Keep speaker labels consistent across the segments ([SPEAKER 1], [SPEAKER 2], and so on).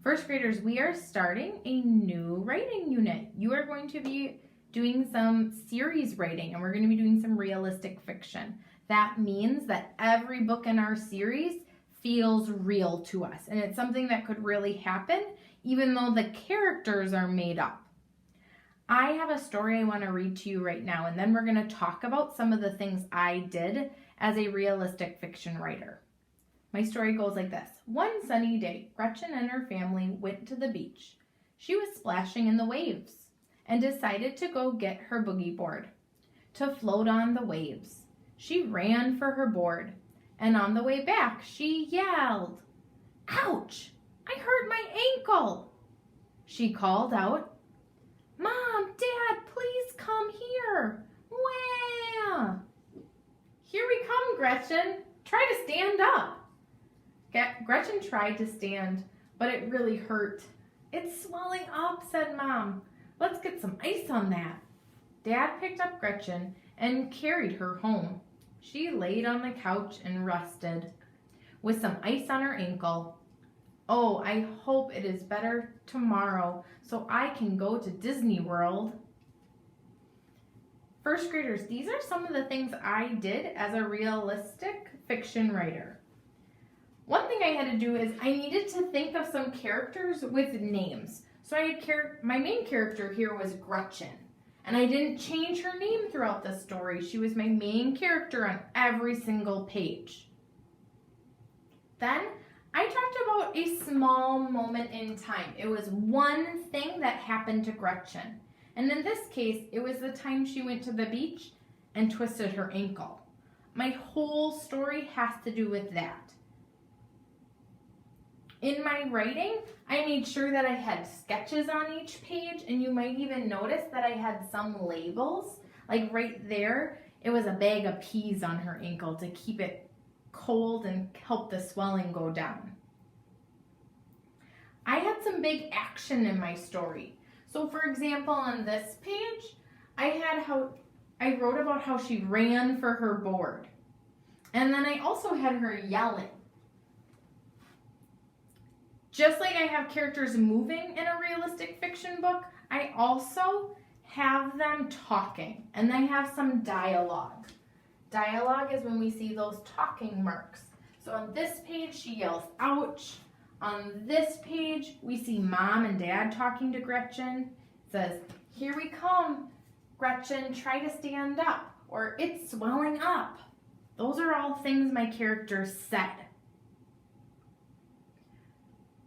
[SPEAKER 1] First graders, we are starting a new writing unit. You are going to be doing some series writing, and we're going to be doing some realistic fiction. That means that every book in our series feels real to us, and it's something that could really happen even though the characters are made up. I have a story I want to read to you right now, and then we're going to talk about some of the things I did as a realistic fiction writer. My story goes like this. One sunny day, Gretchen and her family went to the beach. She was splashing in the waves and decided to go get her boogie board to float on the waves. She ran for her board, and on the way back, she yelled, "Ouch! I hurt my ankle!" She called out, "Mom, Dad, please come here!" Wah! "Here we come, Gretchen. Try to stand up." Gretchen tried to stand, but it really hurt. "It's swelling up," said Mom. "Let's get some ice on that." Dad picked up Gretchen and carried her home. She laid on the couch and rested with some ice on her ankle. "Oh, I hope it is better tomorrow so I can go to Disney World." First graders, these are some of the things I did as a realistic fiction writer. One thing I had to do is I needed to think of some characters with names. So my main character here was Gretchen, and I didn't change her name throughout the story. She was my main character on every single page. Then I talked about a small moment in time. It was one thing that happened to Gretchen. And in this case, it was the time she went to the beach and twisted her ankle. My whole story has to do with that. In my writing, I made sure that I had sketches on each page, and you might even notice that I had some labels. Like right there, it was a bag of peas on her ankle to keep it cold and help the swelling go down. I had some big action in my story. So for example, on this page, I wrote about how she ran for her board. And then I also had her yelling. Just like I have characters moving in a realistic fiction book, I also have them talking, and they have some dialogue. Dialogue is when we see those talking marks. So on this page, she yells, "Ouch." On this page, we see Mom and Dad talking to Gretchen. It says, "Here we come, Gretchen, try to stand up," or "It's swelling up." Those are all things my characters said.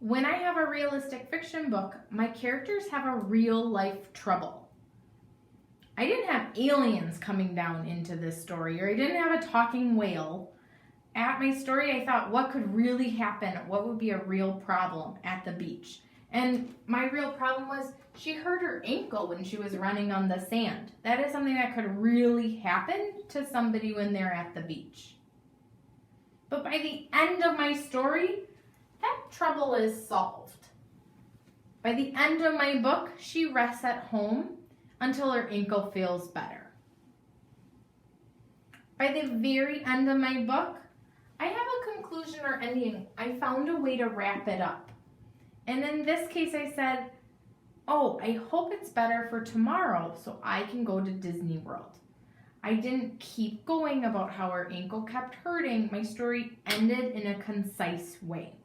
[SPEAKER 1] When I have a realistic fiction book, my characters have a real life trouble. I didn't have aliens coming down into this story, or I didn't have a talking whale. At my story, I thought, what could really happen? What would be a real problem at the beach? And my real problem was she hurt her ankle when she was running on the sand. That is something that could really happen to somebody when they're at the beach. But by the end of my story, that trouble is solved. By the end of my book, she rests at home until her ankle feels better. By the very end of my book, I have a conclusion or ending. I found a way to wrap it up. And in this case, I said, "Oh, I hope it's better for tomorrow so I can go to Disney World." I didn't keep going about how her ankle kept hurting. My story ended in a concise way.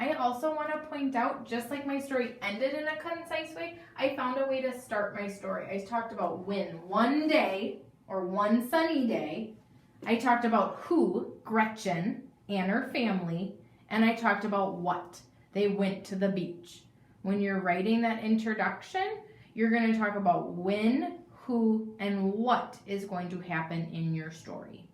[SPEAKER 1] I also want to point out, just like my story ended in a concise way, I found a way to start my story. I talked about when one day, or one sunny day, I talked about who, Gretchen, and her family, and I talked about what. They went to the beach. When you're writing that introduction, you're going to talk about when, who, and what is going to happen in your story.